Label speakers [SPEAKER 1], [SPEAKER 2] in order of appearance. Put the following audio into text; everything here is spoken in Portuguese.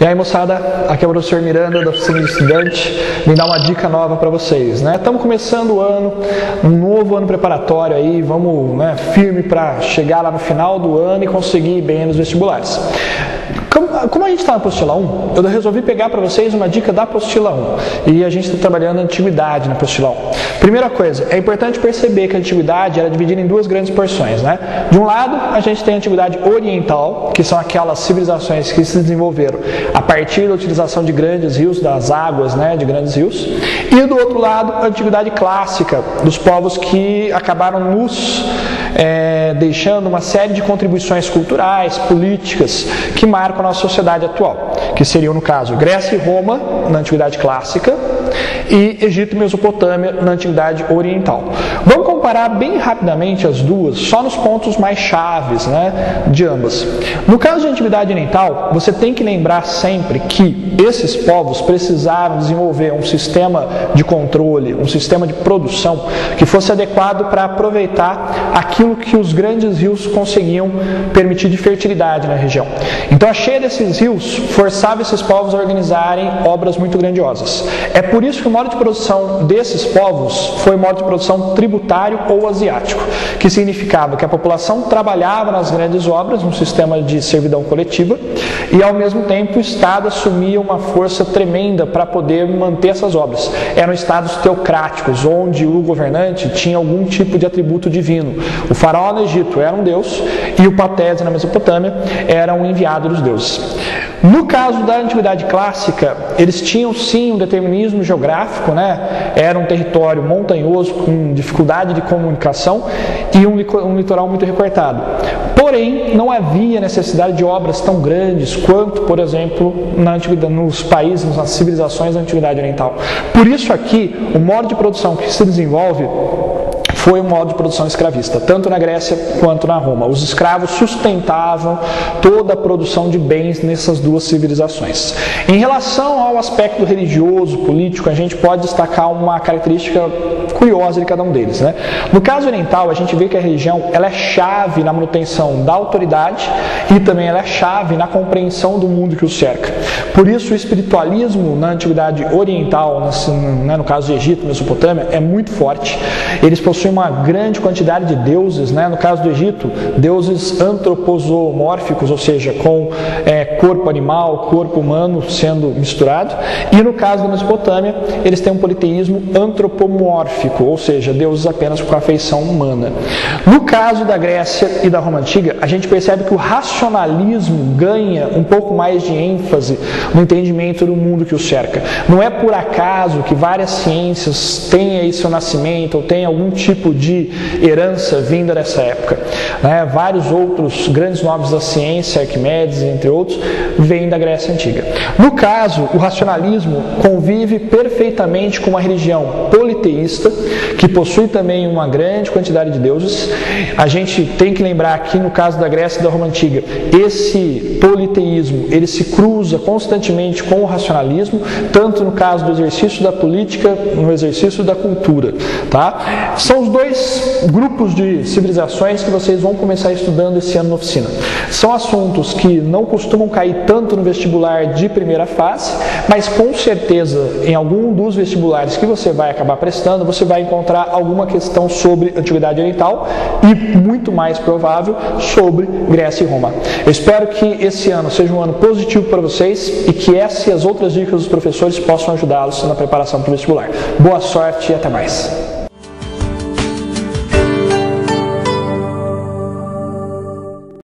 [SPEAKER 1] E aí, moçada, aqui é o professor Miranda da Oficina de Estudante, me dá uma dica nova para vocês, né? Estamos começando o ano, um novo ano preparatório aí, vamos, né, firme para chegar lá no final do ano e conseguir ir bem nos vestibulares. Como a gente está na apostila 1, eu resolvi pegar para vocês uma dica da apostila 1 e a gente está trabalhando a antiguidade na apostila 1. Primeira coisa, é importante perceber que a antiguidade era dividida em duas grandes porções, né? De um lado, a gente tem a antiguidade oriental, que são aquelas civilizações que se desenvolveram a partir da utilização de grandes rios, das águas, né, de grandes rios. E do outro lado, a antiguidade clássica, dos povos que acabaram nos deixando uma série de contribuições culturais, políticas, que marcam a nossa sociedade atual, que seriam, no caso, Grécia e Roma, na Antiguidade Clássica, e Egito e Mesopotâmia, na Antiguidade Oriental. Vamos comparar bem rapidamente as duas, só nos pontos mais chaves, né, de ambas. No caso de Antiguidade Oriental, você tem que lembrar sempre que esses povos precisaram desenvolver um sistema de controle, um sistema de produção que fosse adequado para aproveitar aquilo que os grandes rios conseguiam permitir de fertilidade na região. Então a cheia desses rios forçava esses povos a organizarem obras muito grandiosas. É por isso que o modo de produção desses povos foi o modo de produção tributário ou asiático, que significava que a população trabalhava nas grandes obras, um sistema de servidão coletiva, e ao mesmo tempo o Estado assumia uma força tremenda para poder manter essas obras. Eram estados teocráticos, onde o governante tinha algum tipo de atributo divino. O faraó no Egito era um deus e o Patese na Mesopotâmia era um enviado dos deuses. No caso da Antiguidade Clássica, eles tinham sim um determinismo geográfico, né? Era um território montanhoso com dificuldade de comunicação e um litoral muito recortado. Porém, não havia necessidade de obras tão grandes quanto, por exemplo, nos países, nas civilizações da Antiguidade Oriental. Por isso aqui, o modo de produção que se desenvolve foi um modo de produção escravista, tanto na Grécia quanto na Roma. Os escravos sustentavam toda a produção de bens nessas duas civilizações. Em relação ao aspecto religioso, político, a gente pode destacar uma característica curiosa de cada um deles, né? No caso oriental, a gente vê que a religião ela é chave na manutenção da autoridade e também ela é chave na compreensão do mundo que os cerca. Por isso, o espiritualismo na Antiguidade Oriental, no caso de Egito, Mesopotâmia, é muito forte. Eles possuem uma grande quantidade de deuses, né? No caso do Egito, deuses antroposomórficos, ou seja, com corpo animal, corpo humano sendo misturado. E no caso da Mesopotâmia, eles têm um politeísmo antropomórfico, ou seja, deuses apenas com a feição humana. No caso da Grécia e da Roma Antiga, a gente percebe que o racionalismo ganha um pouco mais de ênfase no entendimento do mundo que o cerca. Não é por acaso que várias ciências têm aí seu nascimento ou têm algum tipo de herança vinda dessa época, né? Vários outros grandes nomes da ciência, Arquimedes, entre outros, vêm da Grécia Antiga. No caso, o racionalismo convive perfeitamente com uma religião politeísta, que possui também uma grande quantidade de deuses. A gente tem que lembrar que no caso da Grécia e da Roma Antiga, esse politeísmo ele se cruza constantemente com o racionalismo, tanto no caso do exercício da política, no exercício da cultura, tá? São os dois grupos de civilizações que vocês vão começar estudando esse ano na oficina. São assuntos que não costumam cair tanto no vestibular de primeira fase, mas com certeza em algum dos vestibulares que você vai acabar prestando, você vai encontrar alguma questão sobre Antiguidade Oriental e, muito mais provável, sobre Grécia e Roma. Eu espero que esse ano seja um ano positivo para vocês e que essa e as outras dicas dos professores possam ajudá-los na preparação para o vestibular. Boa sorte e até mais!